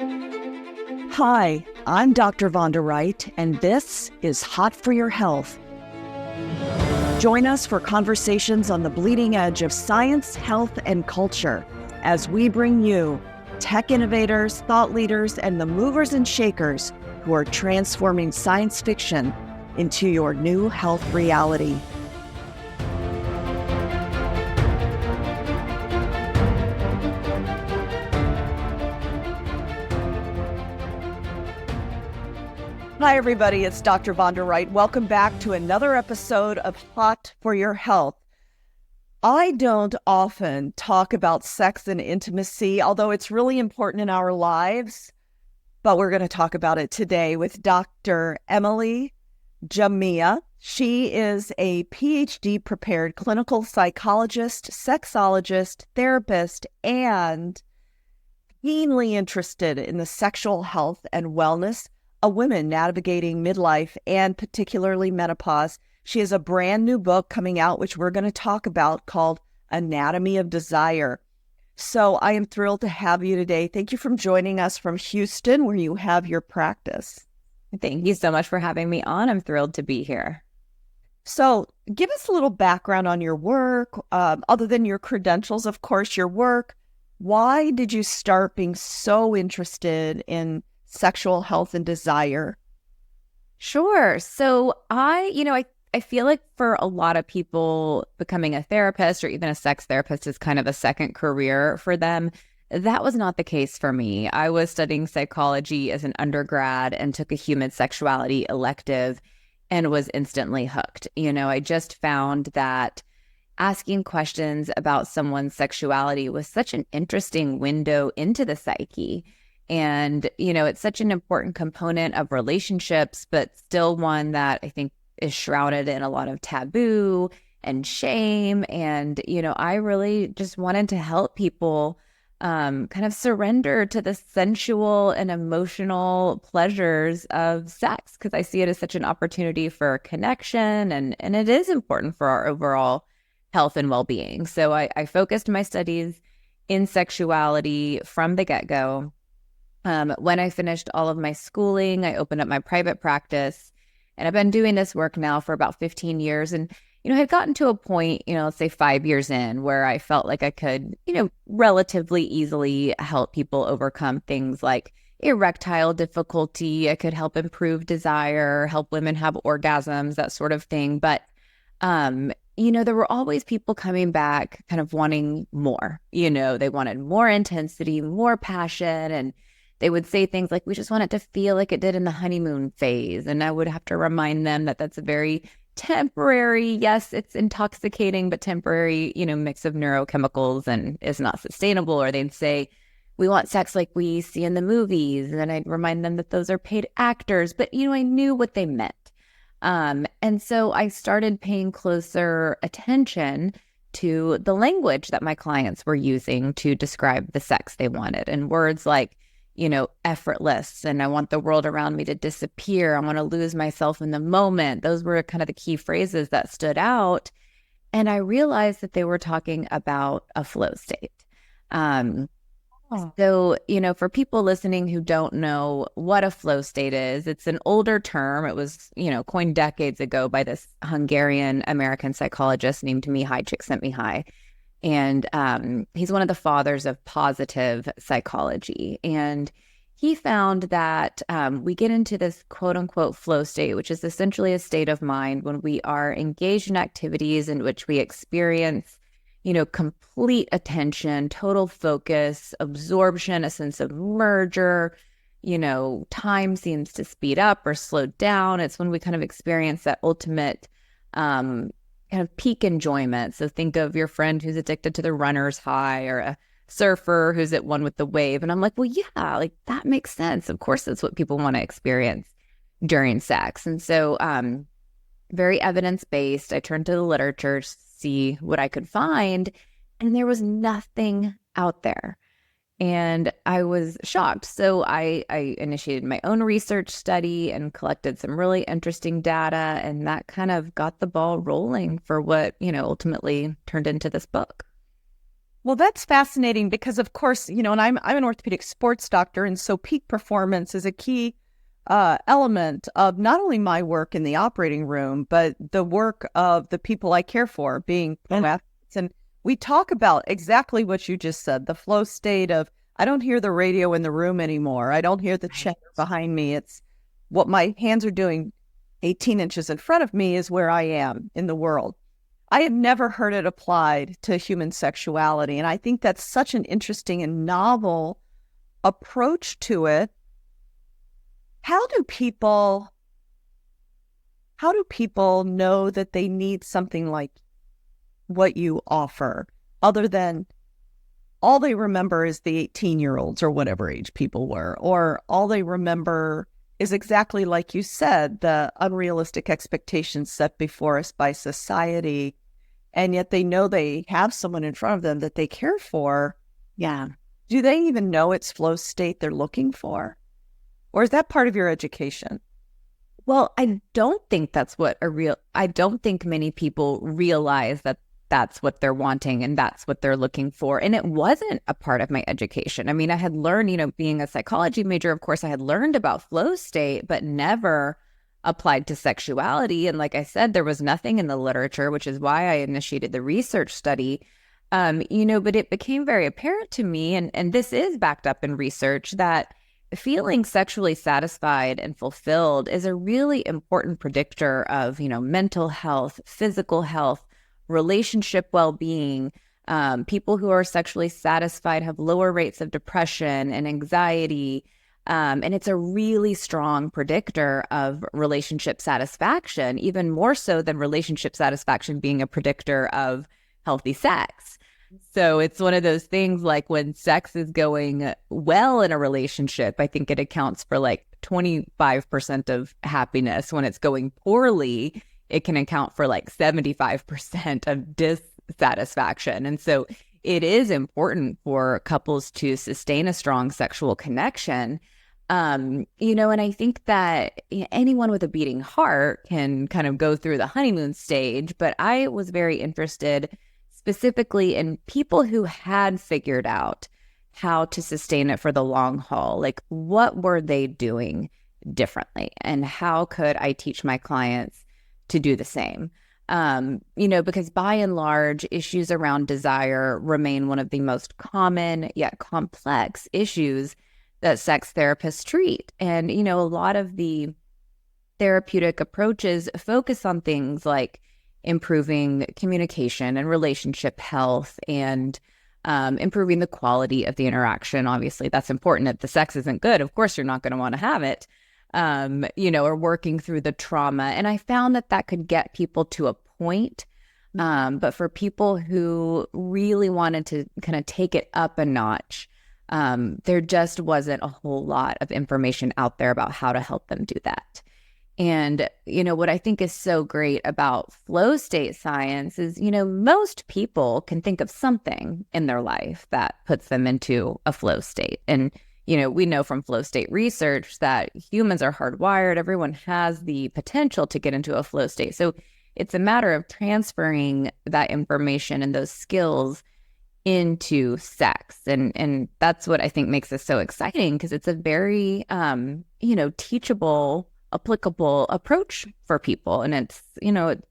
Hi, I'm Dr. Vonda Wright, and this is Hot for Your Health. Join us for conversations on the bleeding edge of science, health, and culture as we bring you tech innovators, thought leaders, and the movers and shakers who are transforming science fiction into your new health reality. Hi, everybody. It's Dr. Vonda Wright. Welcome back to another episode of Hot for Your Health. I don't often talk about sex and intimacy, although it's really important in our lives, but we're going to talk about it today with Dr. Emily Jamea. She is a PhD-prepared clinical psychologist, sexologist, therapist, and keenly interested in the sexual health and wellness of women navigating midlife and particularly menopause. She has a brand new book coming out, which we're going to talk about, called Anatomy of Desire. So I am thrilled to have you today. Thank you for joining us from Houston, where you have your practice. Thank you so much for having me on. I'm thrilled to be here. So give us a little background on your work, other than your credentials, of course, your work. Why did you start being so interested in sexual health and desire? Sure. So I feel like for a lot of people, becoming a therapist or even a sex therapist is kind of a second career for them. That was not the case for me. I was studying psychology as an undergrad and took a human sexuality elective and was instantly hooked. I just found that asking questions about someone's sexuality was such an interesting window into the psyche. And, it's such an important component of relationships, but still one that I think is shrouded in a lot of taboo and shame. And, I really just wanted to help people kind of surrender to the sensual and emotional pleasures of sex, because I see it as such an opportunity for connection, and it is important for our overall health and well-being. So I focused my studies in sexuality from the get-go. When I finished all of my schooling, I opened up my private practice, and I've been doing this work now for about 15 years. And, I had gotten to a point, let's say 5 years in, where I felt like I could, relatively easily help people overcome things like erectile difficulty. I could help improve desire, help women have orgasms, that sort of thing. But, there were always people coming back kind of wanting more. They wanted more intensity, more passion, and they would say things like, we just want it to feel like it did in the honeymoon phase. And I would have to remind them that that's a very temporary, yes, it's intoxicating, but temporary, mix of neurochemicals and is not sustainable. Or they'd say, we want sex like we see in the movies. And I'd remind them that those are paid actors. But, I knew what they meant. And so I started paying closer attention to the language that my clients were using to describe the sex they wanted. And words like, effortless, and I want the world around me to disappear. I want to lose myself in the moment. Those were kind of the key phrases that stood out. And I realized that they were talking about a flow state. So, for people listening who don't know what a flow state is, it's an older term. It was, coined decades ago by this Hungarian American psychologist named Mihaly Csikszentmihalyi. And he's one of the fathers of positive psychology. And he found that we get into this quote unquote flow state, which is essentially a state of mind when we are engaged in activities in which we experience, complete attention, total focus, absorption, a sense of merger. Time seems to speed up or slow down. It's when we kind of experience that ultimate kind of peak enjoyment. So think of your friend who's addicted to the runner's high, or a surfer who's at one with the wave. And I'm like, well, yeah, like that makes sense. Of course, that's what people want to experience during sex. And so very evidence-based, I turned to the literature to see what I could find, and there was nothing out there. And I was shocked. So I initiated my own research study and collected some really interesting data. And that kind of got the ball rolling for what, ultimately turned into this book. Well, that's fascinating because, of course, and I'm an orthopedic sports doctor, and so peak performance is a key element of not only my work in the operating room, but the work of the people I care for, being pro athletes. And we talk about exactly what you just said, the flow state of, I don't hear the radio in the room anymore. I don't hear the chatter behind me. It's what my hands are doing 18 inches in front of me is where I am in the world. I have never heard it applied to human sexuality. And I think that's such an interesting and novel approach to it. How do people know that they need something like what you offer, other than all they remember is the 18-year-olds or whatever age people were, or all they remember is exactly like you said, the unrealistic expectations set before us by society, and yet they know they have someone in front of them that they care for? Yeah. Do they even know it's flow state they're looking for? Or is that part of your education? Well, I don't think I don't think many people realize that that's what they're wanting and that's what they're looking for. And it wasn't a part of my education. I mean, I had learned, being a psychology major, of course, I had learned about flow state, but never applied to sexuality. And like I said, there was nothing in the literature, which is why I initiated the research study. But it became very apparent to me, and this is backed up in research, that feeling sexually satisfied and fulfilled is a really important predictor of, mental health, physical health, relationship well-being. People who are sexually satisfied have lower rates of depression and anxiety. And it's a really strong predictor of relationship satisfaction, even more so than relationship satisfaction being a predictor of healthy sex. So it's one of those things, like when sex is going well in a relationship, I think it accounts for like 25% of happiness. When it's going poorly, it can account for like 75% of dissatisfaction. And so it is important for couples to sustain a strong sexual connection. And I think that anyone with a beating heart can kind of go through the honeymoon stage, but I was very interested specifically in people who had figured out how to sustain it for the long haul. Like, what were they doing differently? And how could I teach my clients to do the same? Because by and large, issues around desire remain one of the most common yet complex issues that sex therapists treat. And, a lot of the therapeutic approaches focus on things like improving communication and relationship health and improving the quality of the interaction. Obviously, that's important. If the sex isn't good, of course, you're not going to want to have it, or working through the trauma. And I found that could get people to a point. But for people who really wanted to kind of take it up a notch, there just wasn't a whole lot of information out there about how to help them do that. And, what I think is so great about flow state science is, most people can think of something in their life that puts them into a flow state. And, we know from flow state research that humans are hardwired. Everyone has the potential to get into a flow state. So it's a matter of transferring that information and those skills into sex. And that's what I think makes this so exciting, because it's a very, teachable, applicable approach for people. And it's,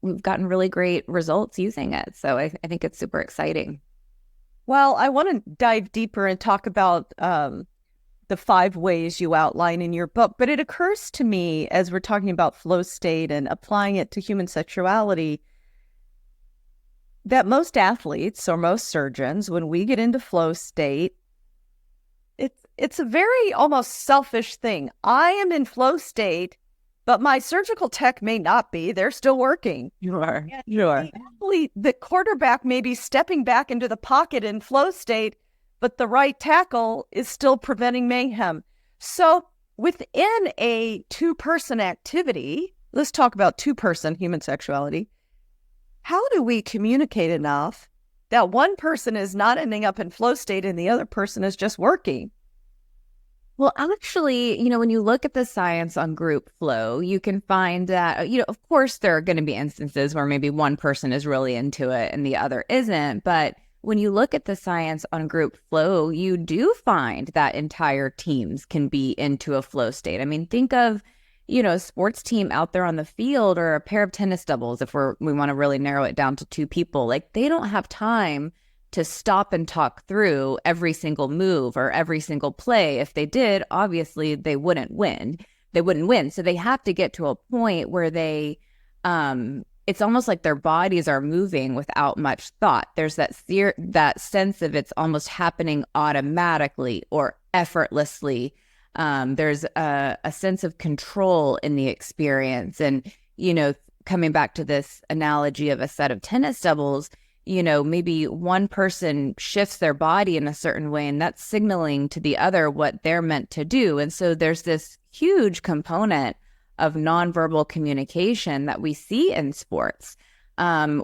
we've gotten really great results using it. So I think it's super exciting. Well, I want to dive deeper and talk about the 5 ways you outline in your book. But it occurs to me, as we're talking about flow state and applying it to human sexuality, that most athletes or most surgeons, when we get into flow state, it's a very almost selfish thing. I am in flow state, but my surgical tech may not be. They're still working. Sure. The quarterback may be stepping back into the pocket in flow state, but the right tackle is still preventing mayhem. So within a 2-person activity, let's talk about 2-person human sexuality. How do we communicate enough that one person is not ending up in flow state and the other person is just working? Well, actually, when you look at the science on group flow, you can find that, of course, there are going to be instances where maybe one person is really into it and the other isn't. But when you look at the science on group flow, you do find that entire teams can be into a flow state. I mean, think of, a sports team out there on the field, or a pair of tennis doubles, if we want to really narrow it down to two people. Like, they don't have time to stop and talk through every single move or every single play. If they did, obviously they wouldn't win. So they have to get to a point where it's almost like their bodies are moving without much thought. There's that sense of it's almost happening automatically or effortlessly. There's a sense of control in the experience. And, coming back to this analogy of a set of tennis doubles, maybe one person shifts their body in a certain way, and that's signaling to the other what they're meant to do. And so there's this huge component of nonverbal communication that we see in sports.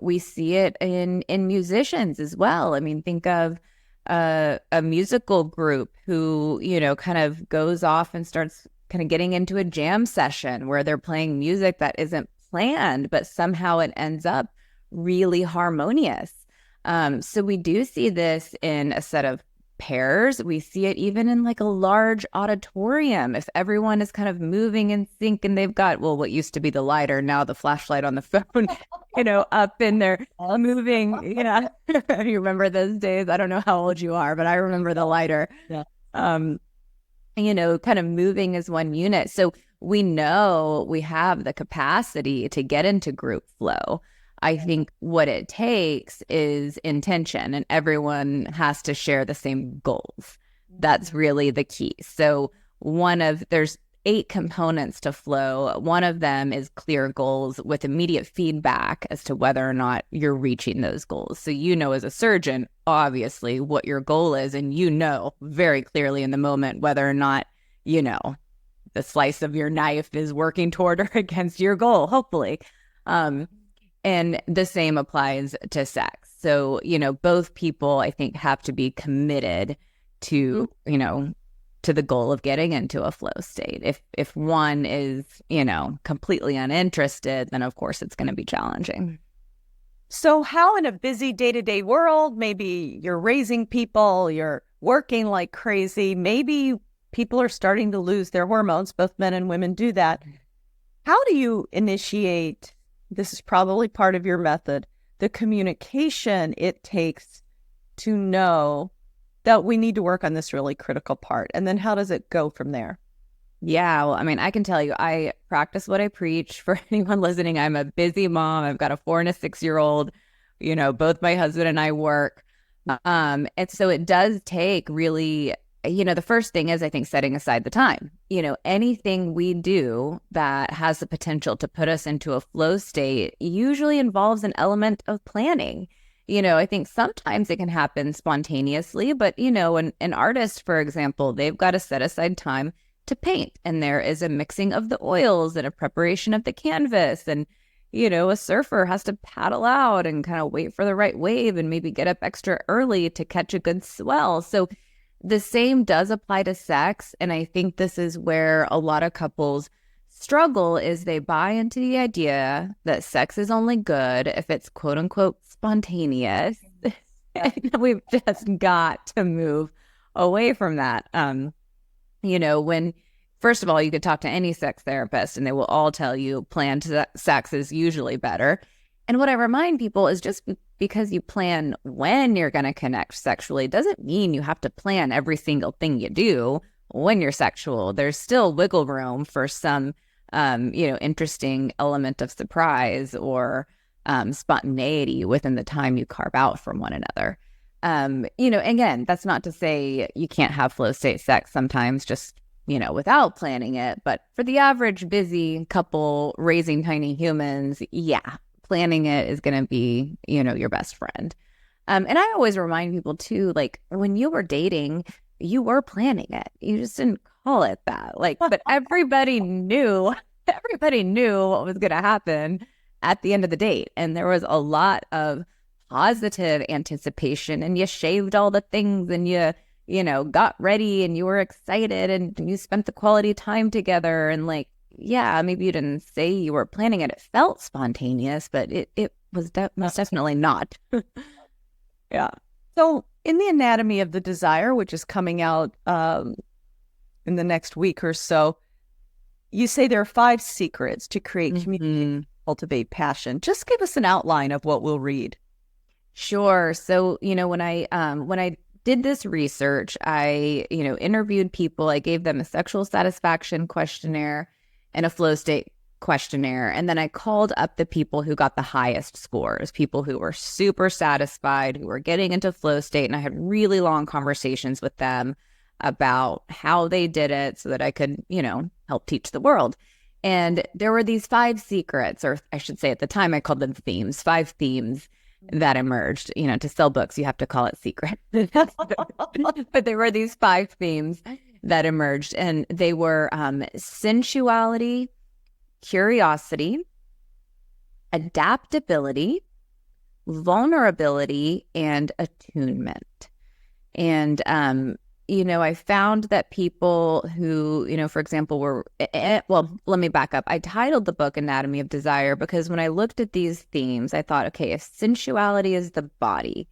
We see it in musicians as well. I mean, think of a musical group who, kind of goes off and starts kind of getting into a jam session where they're playing music that isn't planned, but somehow it ends up really harmonious. So we do see this in a set of pairs. We see it even in like a large auditorium. If everyone is kind of moving in sync and they've got, what used to be the lighter, now the flashlight on the phone, up in there moving. Yeah. You remember those days? I don't know how old you are, but I remember the lighter. Yeah. Kind of moving as one unit. So we know we have the capacity to get into group flow. I think what it takes is intention, and everyone has to share the same goals. That's really the key. So there's 8 components to flow. One of them is clear goals with immediate feedback as to whether or not you're reaching those goals. So, as a surgeon, obviously what your goal is, and very clearly in the moment whether or not, the slice of your knife is working toward or against your goal, hopefully. And the same applies to sex. So, both people, I think, have to be committed to, to the goal of getting into a flow state. If one is, completely uninterested, then of course it's going to be challenging. So how in a busy day-to-day world, maybe you're raising people, you're working like crazy, maybe people are starting to lose their hormones, both men and women do that. How do you initiate, this is probably part of your method, the communication it takes to know that we need to work on this really critical part? And then how does it go from there? Yeah, well, I mean, I can tell you, I practice what I preach. For anyone listening, I'm a busy mom. I've got a 4 and a 6-year-old. Both my husband and I work. And so it does take really, the first thing is, I think, setting aside the time. Anything we do that has the potential to put us into a flow state usually involves an element of planning. I think sometimes it can happen spontaneously, but, an artist, for example, they've got to set aside time to paint, and there is a mixing of the oils and a preparation of the canvas. And, a surfer has to paddle out and kind of wait for the right wave and maybe get up extra early to catch a good swell. So the same does apply to sex. And I think this is where a lot of couples struggle, is they buy into the idea that sex is only good if it's quote unquote spontaneous. And we've just got to move away from that. When, first of all, you could talk to any sex therapist and they will all tell you planned sex is usually better. And what I remind people is, just because you plan when you're going to connect sexually doesn't mean you have to plan every single thing you do when you're sexual. There's still wiggle room for some, interesting element of surprise or spontaneity within the time you carve out from one another. Again, that's not to say you can't have flow state sex sometimes just, without planning it. But for the average busy couple raising tiny humans, yeah, planning it is going to be, your best friend. And I always remind people too, like, when you were dating, you were planning it. You just didn't call it that. But everybody knew what was going to happen at the end of the date. And there was a lot of positive anticipation, and you shaved all the things, and you got ready, and you were excited, and you spent the quality time together. And yeah, maybe you didn't say you were planning it. It felt spontaneous, but it was most definitely not. Yeah. So, in the Anatomy of the Desire, which is coming out in the next week or so, you say there are 5 secrets to create community, cultivate passion. Just give us an outline of what we'll read. Sure. So, when I did this research, I, interviewed people. I gave them a sexual satisfaction questionnaire and a flow state questionnaire. And then I called up the people who got the highest scores, people who were super satisfied, who were getting into flow state. And I had really long conversations with them about how they did it so that I could, help teach the world. And there were these 5 secrets, or I should say at the time I called them themes, 5 themes that emerged. To sell books, you have to call it secret. But there were these 5 themes that emerged, and they were sensuality, curiosity, adaptability, vulnerability, and attunement. And I found that people who, for example, were, well, let me back up. I titled the book Anatomy of Desire because when I looked at these themes, I thought, okay, if sensuality is the body,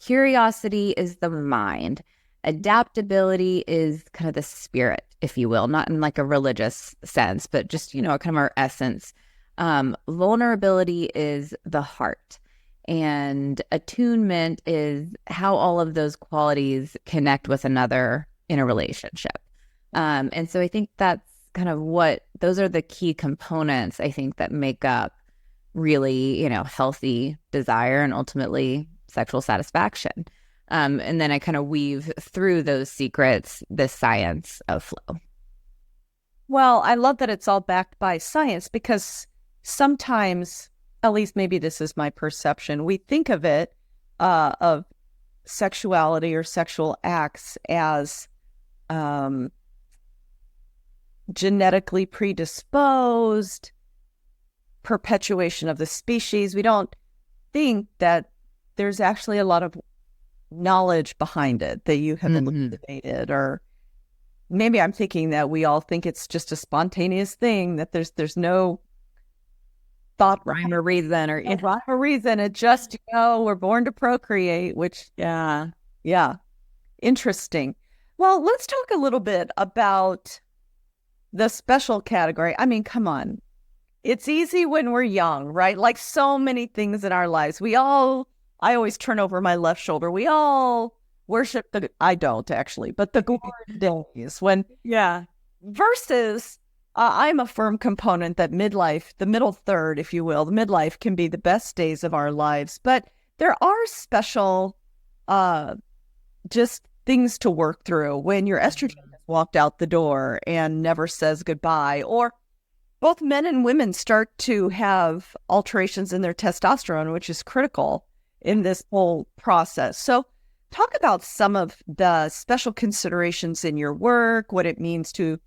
curiosity is the mind, adaptability is kind of the spirit, if you will, not in like a religious sense, but just, kind of our essence. Vulnerability is the heart. And attunement is how all of those qualities connect with another in a relationship. And so I think that's kind of those are the key components, I think, that make up really, healthy desire and ultimately sexual satisfaction. And then I kind of weave through those secrets, the science of flow. Well, I love that it's all backed by science because sometimes, at least maybe this is my perception, we think of it, of sexuality or sexual acts as genetically predisposed, perpetuation of the species. We don't think that there's actually a lot of knowledge behind it that you have elucidated, or maybe I'm thinking that we all think it's just a spontaneous thing, that there's no thought rhyme or reason rhyme or reason. It just, we're born to procreate, which, yeah. Interesting. Well, let's talk a little bit about the special category. I mean, come on. It's easy when we're young, right? Like so many things in our lives. I always turn over my left shoulder. We all worship I don't actually, but the glory days when, versus I'm a firm component that midlife, the middle third, if you will, the midlife can be the best days of our lives. But there are special just things to work through when your estrogen has walked out the door and never says goodbye, or both men and women start to have alterations in their testosterone, which is critical in this whole process. So talk about some of the special considerations in your work, what it means to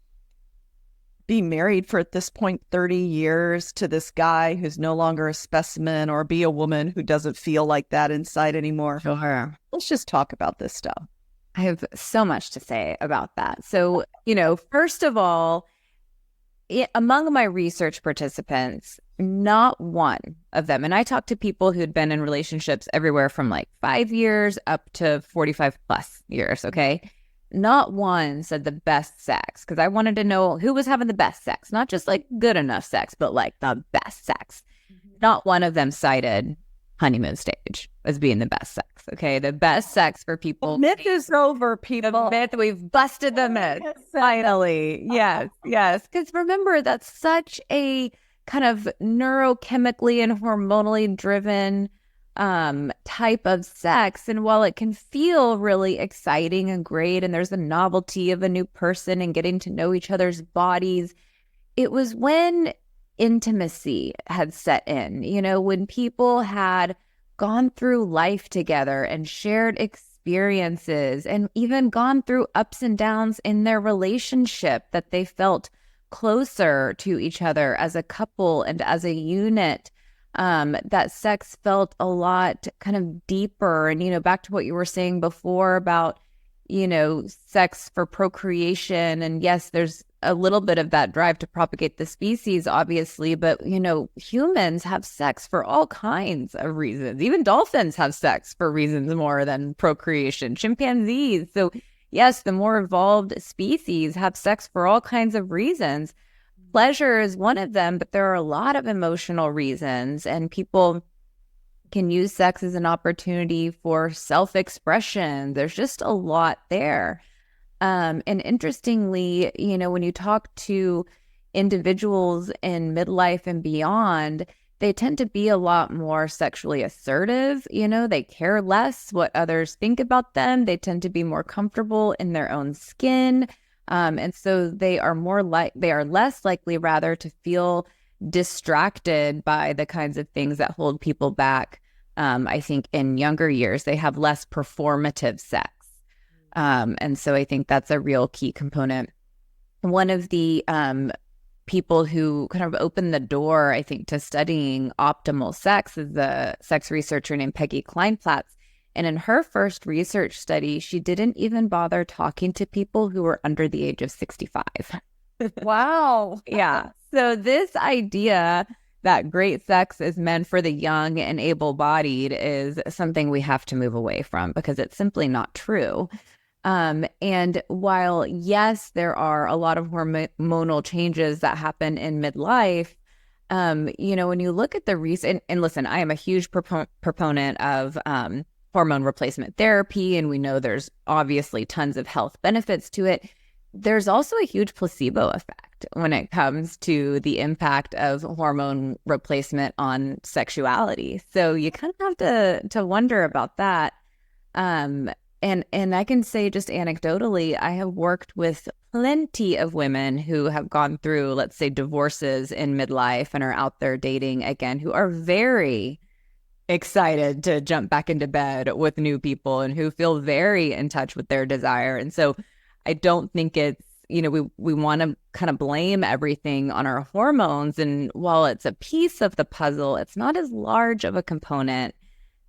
be married for, at this point, 30 years to this guy who's no longer a specimen, or be a woman who doesn't feel like that inside anymore. Sure. Let's just talk about this stuff. I have so much to say about that. So, first of all, among my research participants, not one of them, and I talked to people who'd been in relationships everywhere from like 5 years up to 45 plus years, okay? Not one said the best sex, because I wanted to know who was having the best sex, not just like good enough sex, but like the best sex. Not one of them cited honeymoon stage as being the best sex, okay? The best sex for people. The myth is over, people. The myth, we've busted the myth. Finally. Yes. Because remember, that's such a kind of neurochemically and hormonally driven type of sex. And while it can feel really exciting and great, and there's the novelty of a new person and getting to know each other's bodies, it was when intimacy had set in, when people had gone through life together and shared experiences and even gone through ups and downs in their relationship, that they felt closer to each other as a couple and as a unit. That sex felt a lot kind of deeper. And, back to what you were saying before about, sex for procreation. And yes, there's a little bit of that drive to propagate the species, obviously, but, humans have sex for all kinds of reasons. Even dolphins have sex for reasons more than procreation, chimpanzees. So yes, the more evolved species have sex for all kinds of reasons. Pleasure is one of them, but there are a lot of emotional reasons, and people can use sex as an opportunity for self-expression. There's just a lot there. And interestingly, when you talk to individuals in midlife and beyond, they tend to be a lot more sexually assertive. They care less what others think about them. They tend to be more comfortable in their own skin. And so they are less likely rather to feel distracted by the kinds of things that hold people back. I think in younger years, they have less performative sex. And so I think that's a real key component. One of the people who kind of opened the door, I think, to studying optimal sex is a sex researcher named Peggy Kleinplatz. And in her first research study, she didn't even bother talking to people who were under the age of 65. Wow. Yeah. So this idea that great sex is meant for the young and able-bodied is something we have to move away from, because it's simply not true. And while, yes, there are a lot of hormonal changes that happen in midlife, when you look at the recent, and listen, I am a huge proponent of hormone replacement therapy, and we know there's obviously tons of health benefits to it. There's also a huge placebo effect when it comes to the impact of hormone replacement on sexuality. So you kind of have to wonder about that. And I can say, just anecdotally, I have worked with plenty of women who have gone through, let's say, divorces in midlife and are out there dating again, who are very excited to jump back into bed with new people and who feel very in touch with their desire. And so I don't think it's, we want to kind of blame everything on our hormones. And while it's a piece of the puzzle, it's not as large of a component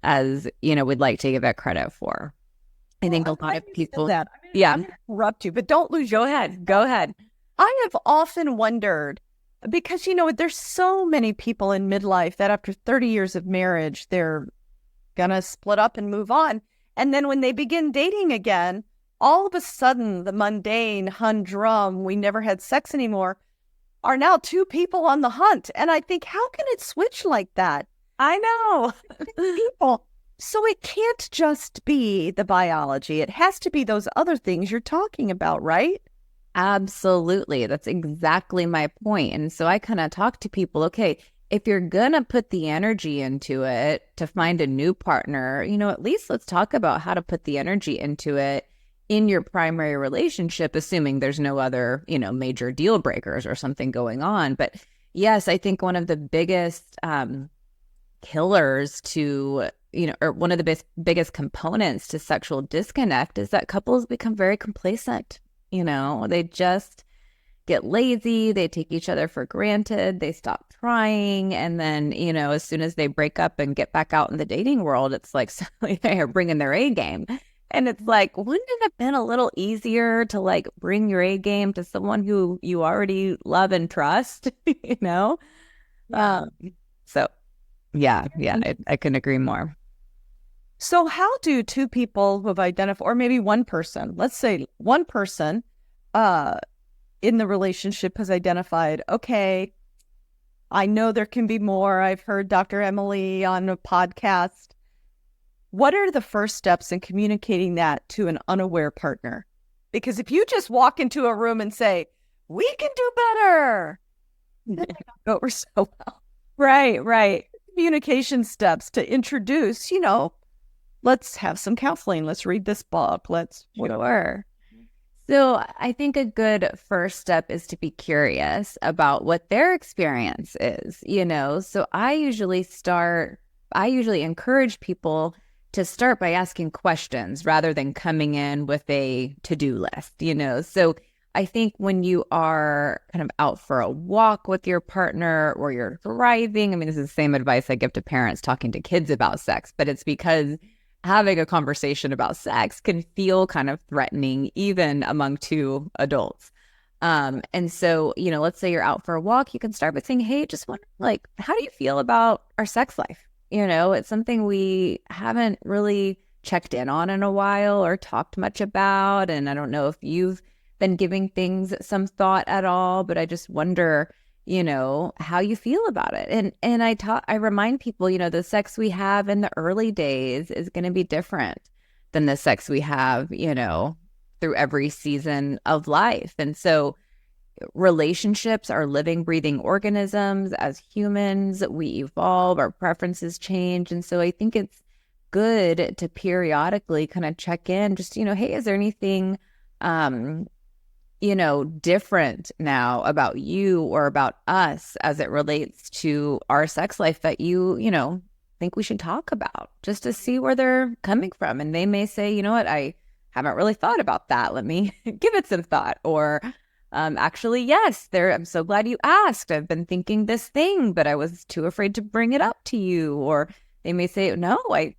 as, we'd like to give it credit for. I think a lot of people. I'm yeah. Interrupt you, but don't lose your. Go ahead. I have often wondered, because, there's so many people in midlife that after 30 years of marriage, they're going to split up and move on. And then when they begin dating again, all of a sudden, the mundane, humdrum, we never had sex anymore, are now two people on the hunt. And I think, how can it switch like that? I know. People. So it can't just be the biology. It has to be those other things you're talking about, right? Absolutely. That's exactly my point. And so I kind of talk to people, okay, if you're going to put the energy into it to find a new partner, at least let's talk about how to put the energy into it in your primary relationship, assuming there's no other, major deal breakers or something going on. But yes, I think one of the biggest killers to, or one of the biggest components to sexual disconnect is that couples become very complacent. They just get lazy. They take each other for granted. They stop trying. And then, as soon as they break up and get back out in the dating world, it's like suddenly they are bringing their A game. And it's like, wouldn't it have been a little easier to bring your A game to someone who you already love and trust, So yeah, I couldn't agree more. So how do two people who have identified, or maybe one person, let's say one person in the relationship has identified, okay, I know there can be more. I've heard Dr. Emily on a podcast. What are the first steps in communicating that to an unaware partner? Because if you just walk into a room and say, we can do better, that might not go over so well. Right. Communication steps to introduce, let's have some counseling. Let's read this book. Sure. So I think a good first step is to be curious about what their experience is, So I usually encourage people to start by asking questions rather than coming in with a to-do list, So I think when you are kind of out for a walk with your partner or you're driving, this is the same advice I give to parents talking to kids about sex, but it's because having a conversation about sex can feel kind of threatening, even among two adults. And so, let's say you're out for a walk, you can start by saying, hey, just wonder, like, how do you feel about our sex life? It's something we haven't really checked in on in a while or talked much about. And I don't know if you've been giving things some thought at all, but I just wonder, how you feel about it. And I remind people, the sex we have in the early days is going to be different than the sex we have, through every season of life. And so relationships are living, breathing organisms. As humans, we evolve, our preferences change. And so I think it's good to periodically kind of check in, just, hey, is there anything, different now about you or about us as it relates to our sex life that you think we should talk about, just to see where they're coming from. And they may say, you know what, I haven't really thought about that. Let me give it some thought. Or actually, yes, I'm so glad you asked. I've been thinking this thing, but I was too afraid to bring it up to you. Or they may say, no,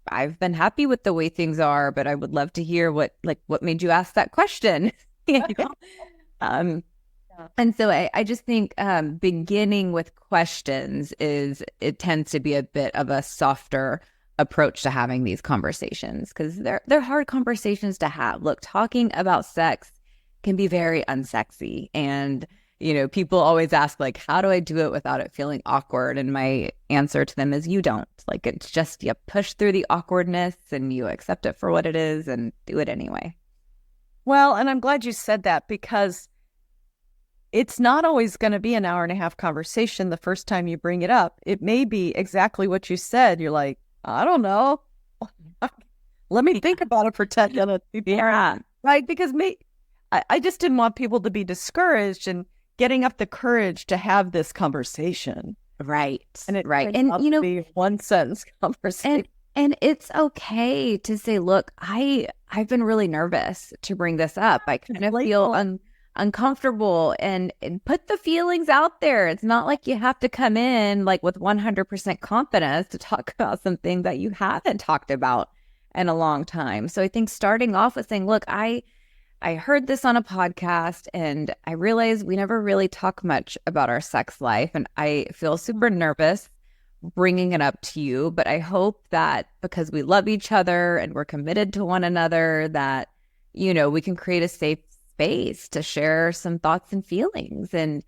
I've been happy with the way things are, but I would love to hear what made you ask that question. And so I just think beginning with questions it tends to be a bit of a softer approach to having these conversations, because they're hard conversations to have. Look, talking about sex can be very unsexy. And, people always ask, like, how do I do it without it feeling awkward? And my answer to them is you don't. Like, it's just you push through the awkwardness and you accept it for what it is and do it anyway. Well, and I'm glad you said that, because it's not always going to be an hour and a half conversation the first time you bring it up. It may be exactly what you said. You're like, I don't know. Let me think about it for 10 minutes. Yeah. Right? Because I just didn't want people to be discouraged and getting up the courage to have this conversation. Right. And it right. And be one sentence conversation. And it's okay to say, look, I've been really nervous to bring this up. I kind of feel uncomfortable, and put the feelings out there. It's not like you have to come in like with 100% confidence to talk about something that you haven't talked about in a long time. So I think starting off with saying, look, I heard this on a podcast and I realized we never really talk much about our sex life, and I feel super nervous bringing it up to you, but I hope that because we love each other and we're committed to one another, that, we can create a safe space to share some thoughts and feelings. And,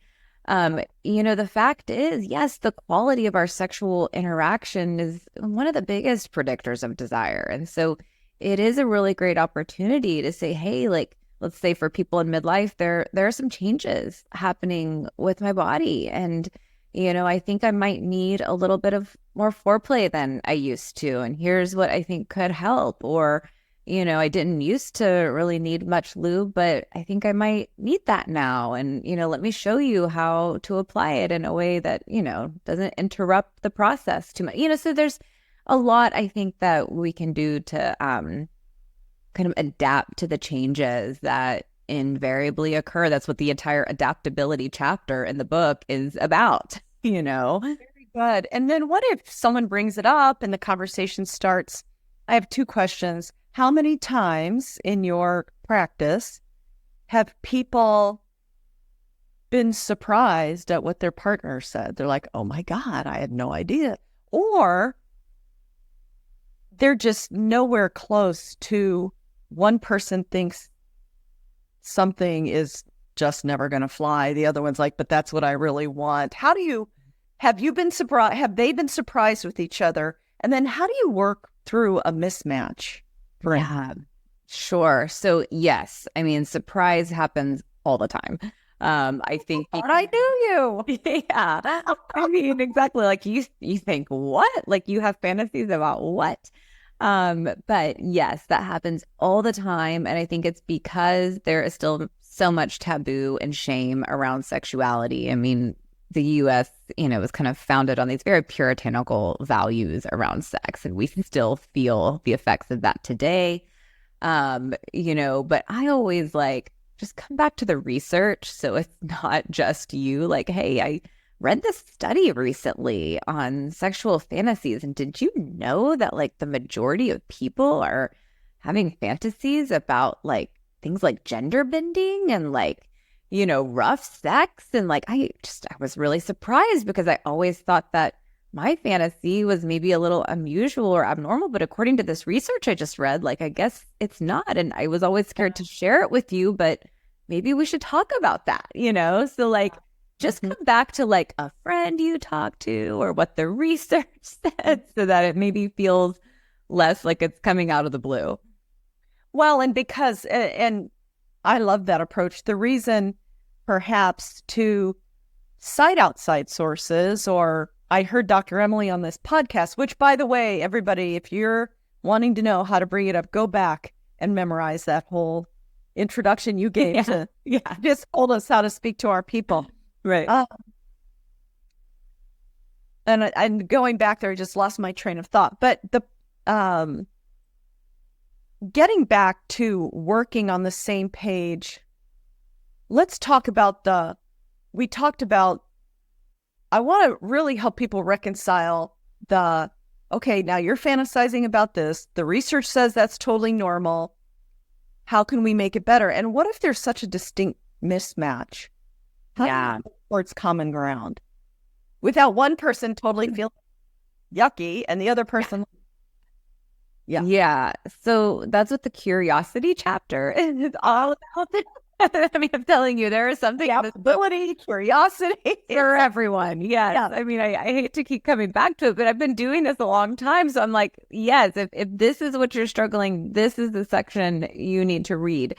the fact is, yes, the quality of our sexual interaction is one of the biggest predictors of desire. And so it is a really great opportunity to say, hey, like, let's say for people in midlife, there are some changes happening with my body. And I think I might need a little bit of more foreplay than I used to. And here's what I think could help. Or, I didn't used to really need much lube, but I think I might need that now. And, let me show you how to apply it in a way that, doesn't interrupt the process too much. So there's a lot I think that we can do to kind of adapt to the changes that invariably occur. That's what the entire adaptability chapter in the book is about, Very good. And then what if someone brings it up and the conversation starts? I have two questions. How many times in your practice have people been surprised at what their partner said? They're like, oh my God, I had no idea. Or they're just nowhere close to, one person thinks something is just never going to fly. The other one's like, but that's what I really want. Have you been surprised? Have they been surprised with each other? And then how do you work through a mismatch? Yeah, sure. So yes, I mean, surprise happens all the time. I think I knew you. Yeah. I mean, exactly. Like you think what? Like you have fantasies about what? But yes, that happens all the time. And I think it's because there is still so much taboo and shame around sexuality. I mean, the US, was kind of founded on these very puritanical values around sex, and we still feel the effects of that today. But I always just come back to the research. So it's not just you like, hey, read this study recently on sexual fantasies. And did you know that like the majority of people are having fantasies about like things like gender bending and like, rough sex? And like, I was really surprised because I always thought that my fantasy was maybe a little unusual or abnormal, but according to this research I just read, like, I guess it's not. And I was always scared to share it with you, but maybe we should talk about that, So like, just come back to like a friend you talk to or what the research said so that it maybe feels less like it's coming out of the blue. Well, and I love that approach. The reason perhaps to cite outside sources, or I heard Dr. Emily on this podcast, which, by the way, everybody, if you're wanting to know how to bring it up, go back and memorize that whole introduction you gave to just told us how to speak to our people. Right. And going back there, I just lost my train of thought. But the getting back to working on the same page, let's talk about I want to really help people reconcile okay, now you're fantasizing about this. The research says that's totally normal. How can we make it better? And what if there's such a distinct mismatch? How do you towards common ground without one person totally feeling yucky and the other person Yeah. So that's what the curiosity chapter is all about. I mean, I'm telling you, there is something ability, curiosity for everyone. Yes. Yeah. I mean, I hate to keep coming back to it, but I've been doing this a long time. So I'm like, yes, if this is what you're struggling, this is the section you need to read.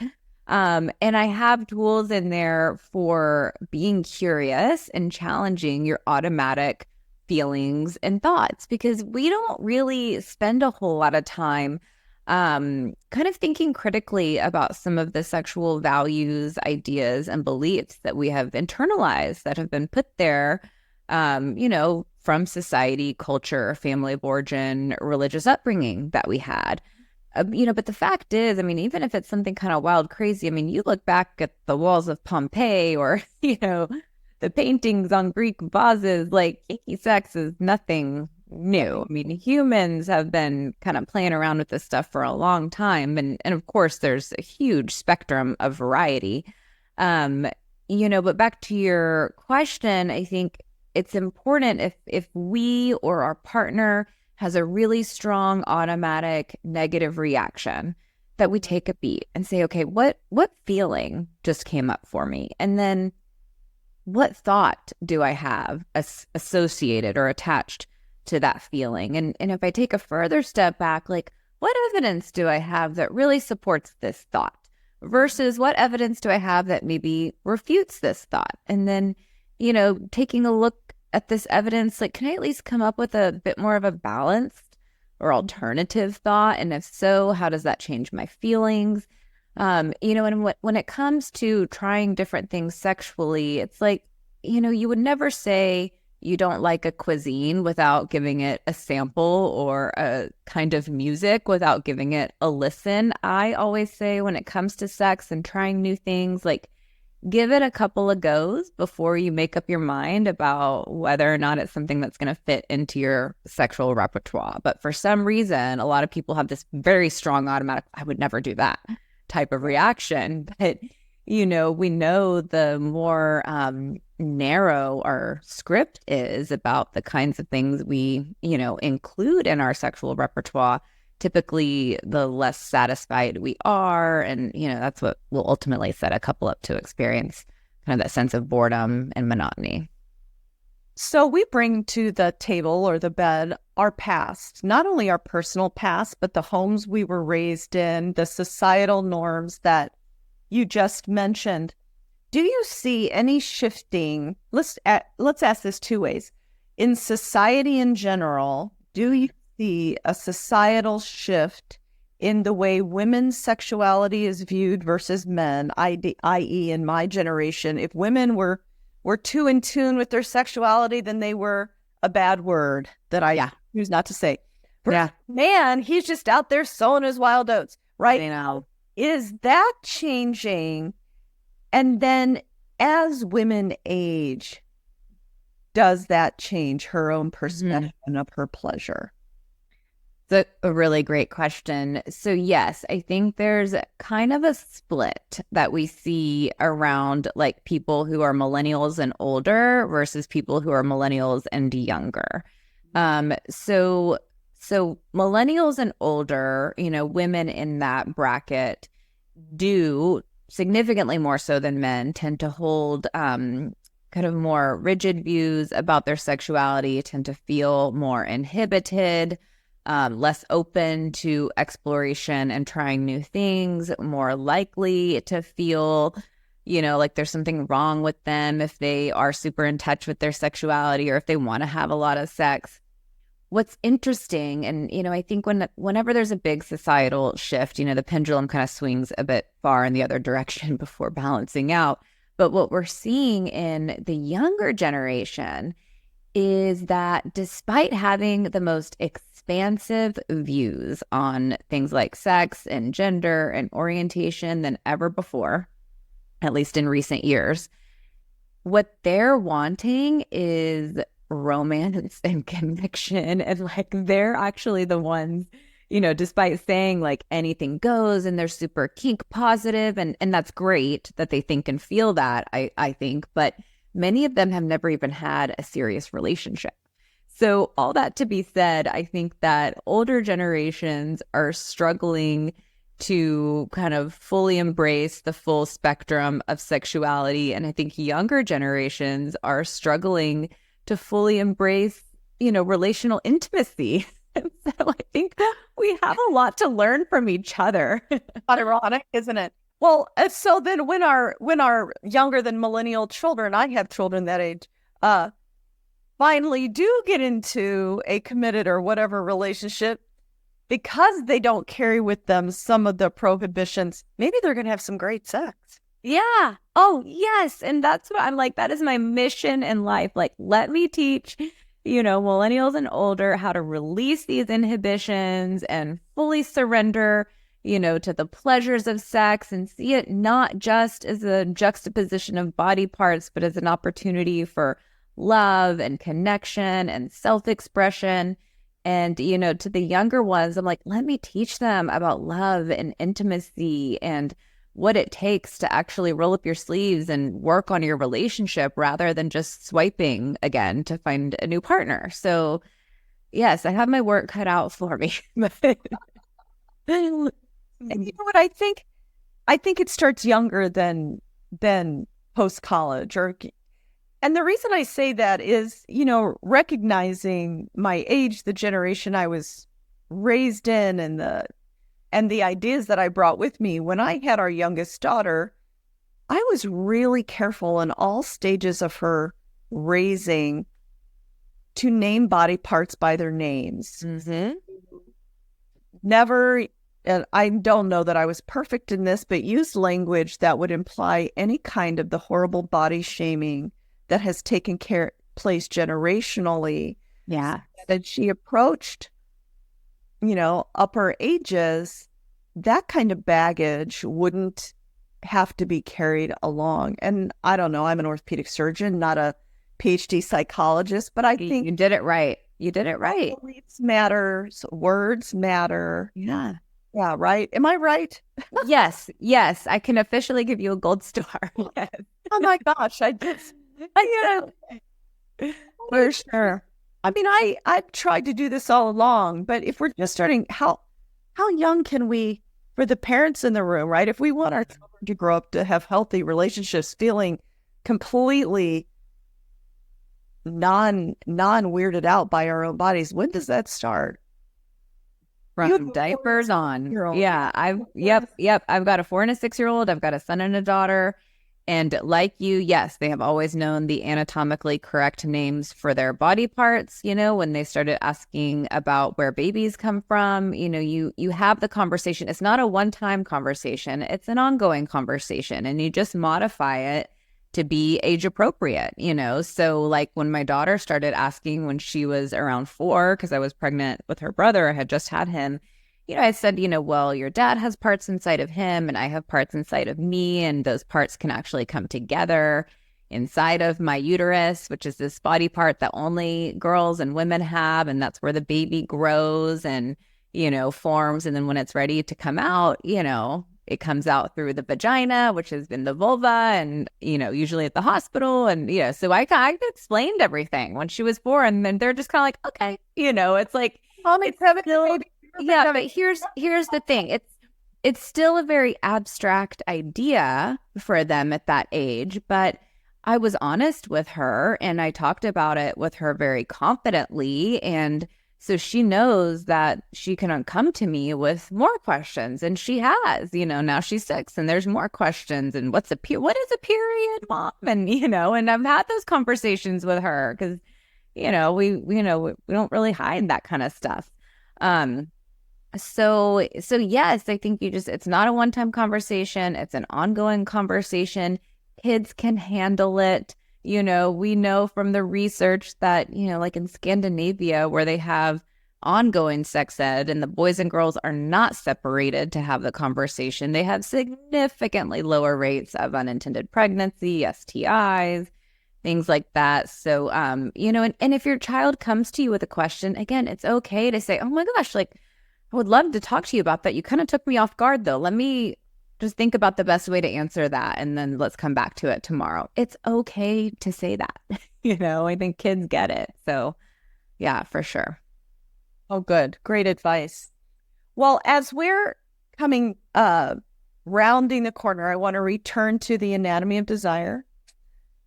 And I have tools in there for being curious and challenging your automatic feelings and thoughts, because we don't really spend a whole lot of time kind of thinking critically about some of the sexual values, ideas, and beliefs that we have internalized that have been put there, from society, culture, family of origin, religious upbringing that we had. But the fact is, I mean, even if it's something kind of wild, crazy, I mean, you look back at the walls of Pompeii or, the paintings on Greek vases, like kinky sex is nothing new. I mean, humans have been kind of playing around with this stuff for a long time. And of course, there's a huge spectrum of variety. But back to your question, I think it's important if we or our partner has a really strong automatic negative reaction, that we take a beat and say, okay, what feeling just came up for me? And then what thought do I have associated or attached to that feeling? And if I take a further step back, like, what evidence do I have that really supports this thought versus what evidence do I have that maybe refutes this thought? And then, taking a look at this evidence, like, can I at least come up with a bit more of a balanced or alternative thought? And if so, how does that change my feelings? And when it comes to trying different things sexually, it's like, you would never say you don't like a cuisine without giving it a sample, or a kind of music without giving it a listen. I always say when it comes to sex and trying new things, like, give it a couple of goes before you make up your mind about whether or not it's something that's going to fit into your sexual repertoire. But for some reason, a lot of people have this very strong automatic, I would never do that type of reaction. But, we know the more narrow our script is about the kinds of things we, include in our sexual repertoire, typically the less satisfied we are. And, that's what will ultimately set a couple up to experience kind of that sense of boredom and monotony. So we bring to the table or the bed our past, not only our personal past, but the homes we were raised in, the societal norms that you just mentioned. Do you see any shifting? Let's ask this two ways. In society in general, do you see a societal shift in the way women's sexuality is viewed versus men, i.e. in my generation, if women were too in tune with their sexuality, then they were a bad word that I choose not to say. Yeah. Man, he's just out there sowing his wild oats, right? I know. Is that changing? And then as women age, does that change her own perception of her pleasure? It's a really great question. So yes, I think there's kind of a split that we see around like people who are millennials and older versus people who are millennials and younger. So millennials and older, women in that bracket do significantly more so than men tend to hold kind of more rigid views about their sexuality, tend to feel more inhibited, less open to exploration and trying new things, more likely to feel, like there's something wrong with them if they are super in touch with their sexuality or if they want to have a lot of sex. What's interesting, and I think whenever there's a big societal shift, the pendulum kind of swings a bit far in the other direction before balancing out. But what we're seeing in the younger generation is that despite having the most expansive views on things like sex and gender and orientation than ever before, at least in recent years, what they're wanting is romance and connection. And like they're actually the ones, despite saying like anything goes and they're super kink positive, and that's great that they think and feel that, I think, but many of them have never even had a serious relationship. So all that to be said, I think that older generations are struggling to kind of fully embrace the full spectrum of sexuality. And I think younger generations are struggling to fully embrace, relational intimacy. And so I think we have a lot to learn from each other. Ironic, isn't it? Well, so then when our younger than millennial children, I have children that age, finally do get into a committed or whatever relationship, because they don't carry with them some of the prohibitions, maybe they're going to have some great sex. Yeah. Oh, yes. And that's what I'm like, that is my mission in life. Like, let me teach, millennials and older how to release these inhibitions and fully surrender, to the pleasures of sex and see it not just as a juxtaposition of body parts, but as an opportunity for love and connection and self-expression. And, to the younger ones, I'm like, let me teach them about love and intimacy and what it takes to actually roll up your sleeves and work on your relationship rather than just swiping again to find a new partner. So yes, I have my work cut out for me. And you know what I think? I think it starts younger than post-college, and the reason I say that is, recognizing my age, the generation I was raised in, and the ideas that I brought with me. When I had our youngest daughter, I was really careful in all stages of her raising to name body parts by their names. Mm-hmm. Never, and I don't know that I was perfect in this, but used language that would imply any kind of the horrible body shaming that has taken place generationally. Yeah. That she approached, upper ages, that kind of baggage wouldn't have to be carried along. And I don't know, I'm an orthopedic surgeon, not a PhD psychologist, but I think you did it right. You did it right. Beliefs matter, words matter. Yeah. Yeah, right. Am I right? Yes. I can officially give you a gold star. Yes. Oh my gosh, for sure. I mean, I've tried to do this all along, but if we're just starting, how young can we, for the parents in the room, right? If we want our children to grow up to have healthy relationships, feeling completely non weirded out by our own bodies, when does that start? From diapers on. Yeah, I've got a 4 and a 6-year-old. I've got a son and a daughter. And like you, yes, they have always known the anatomically correct names for their body parts. When they started asking about where babies come from, you have the conversation. It's not a one-time conversation. It's an ongoing conversation, and you just modify it to be age appropriate, So like when my daughter started asking when she was around 4, because I was pregnant with her brother, I had just had him, I said, well, your dad has parts inside of him and I have parts inside of me, and those parts can actually come together. inside of my uterus, which is this body part that only girls and women have. And that's where the baby grows and, forms. And then when it's ready to come out, it comes out through the vagina, which has been the vulva and, usually at the hospital. And, so I explained everything when she was born. And they're just kind of like, okay, it's like, it's still, yeah, but here's the thing. It's still a very abstract idea for them at that age, but I was honest with her and I talked about it with her very confidently. And so she knows that she can come to me with more questions. And she has, now she's 6 and there's more questions. And what is a period, Mom? And, and I've had those conversations with her because, we don't really hide that kind of stuff. So yes, I think it's not a one-time conversation. It's an ongoing conversation. Kids can handle it. We know from the research that, like in Scandinavia where they have ongoing sex ed and the boys and girls are not separated to have the conversation, they have significantly lower rates of unintended pregnancy, STIs, things like that. So, and if your child comes to you with a question, again, it's okay to say, oh my gosh, like, I would love to talk to you about that. You kind of took me off guard though. Let me just think about the best way to answer that. And then let's come back to it tomorrow. It's okay to say that. I think kids get it. So yeah, for sure. Oh, good. Great advice. Well, as we're coming, rounding the corner, I want to return to the anatomy of desire,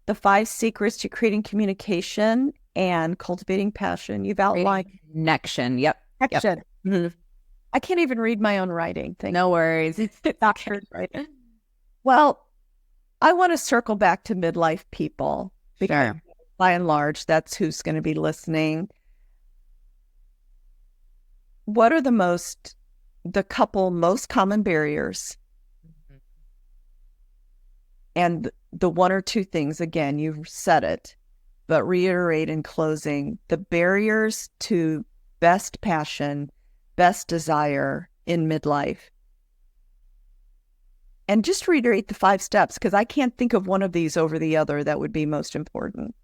the 5 secrets to creating communication and cultivating passion. You've outlined connection. Yep. Connection. Yep. Mm-hmm. I can't even read my own writing. No worries. It's doctor's writing. Well, I want to circle back to midlife people because by and large, that's who's going to be listening. What are the couple most common barriers? Mm-hmm. And the 1 or 2 things, again, you've said it, but reiterate in closing, the barriers to best passion, best desire in midlife. And just reiterate the 5 steps, because I can't think of one of these over the other that would be most important.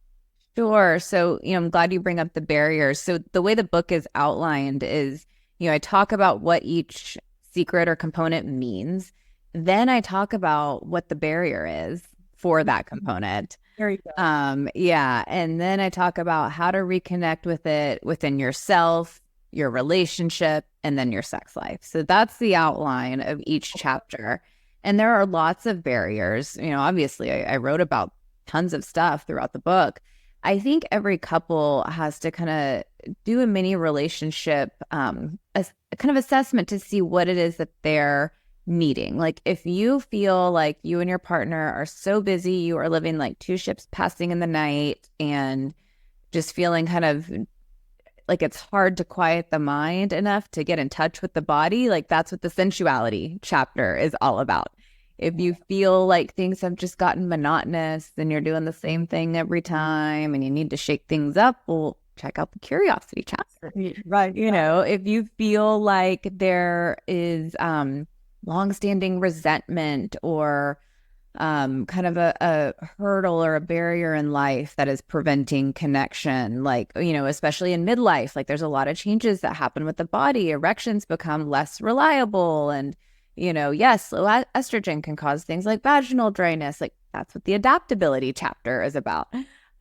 Sure. So, I'm glad you bring up the barriers. So the way the book is outlined is, I talk about what each secret or component means. Then I talk about what the barrier is for that component. There you go. Yeah. And then I talk about how to reconnect with it within yourself, your relationship, and then your sex life. So that's the outline of each chapter. And there are lots of barriers. Obviously, I wrote about tons of stuff throughout the book. I think every couple has to kind of do a mini relationship a kind of assessment to see what it is that they're needing. Like if you feel like you and your partner are so busy, you are living like 2 ships passing in the night and just feeling kind of like it's hard to quiet the mind enough to get in touch with the body, like that's what the sensuality chapter is all about. If you feel like things have just gotten monotonous and you're doing the same thing every time and you need to shake things up, well, check out the curiosity chapter. Right. If you feel like there is longstanding resentment or kind of a hurdle or a barrier in life that is preventing connection, like, especially in midlife, like there's a lot of changes that happen with the body. Erections become less reliable. And, yes, low estrogen can cause things like vaginal dryness. Like that's what the adaptability chapter is about.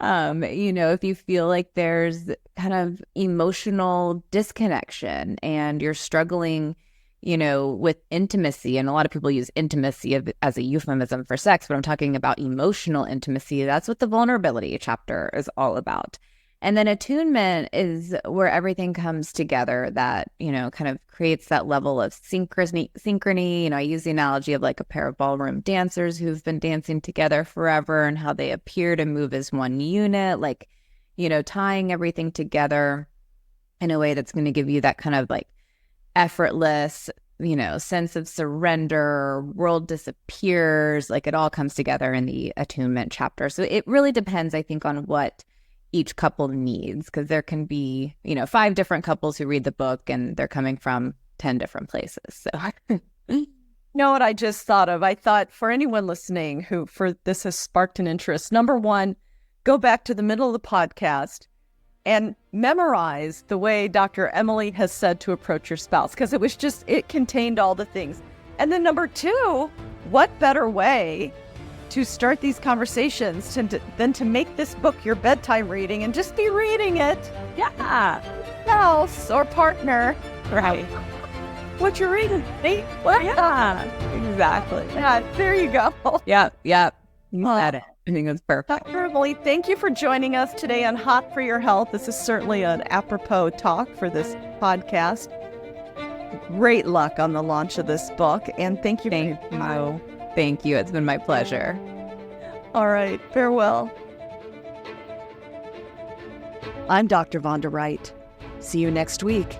If you feel like there's kind of emotional disconnection and you're struggling with intimacy, and a lot of people use intimacy as a euphemism for sex, but I'm talking about emotional intimacy. That's what the vulnerability chapter is all about. And then attunement is where everything comes together that, kind of creates that level of synchrony. I use the analogy of like a pair of ballroom dancers who've been dancing together forever and how they appear to move as one unit, like, tying everything together in a way that's going to give you that kind of like effortless, sense of surrender, world disappears, like it all comes together in the attunement chapter. So it really depends, I think, on what each couple needs, because there can be, 5 different couples who read the book and they're coming from 10 different places. So You know what I just thought of? I thought for anyone listening who for this has sparked an interest, number one, go back to the middle of the podcast and memorize the way Dr. Emily has said to approach your spouse, because it contained all the things. And then number two, what better way to start these conversations than to make this book your bedtime reading and just be reading it? Yeah. Spouse or partner. Right. What you're reading, Nate? Well, Yeah, exactly. yeah, there you go. Yep. You said it. I think it's perfect. Dr. Emily, thank you for joining us today on Hot for Your Health. This is certainly an apropos talk for this podcast. Great luck on the launch of this book, and thank you. Thank you. It's been my pleasure. All right, farewell. I'm Dr. Vonda Wright. See you next week.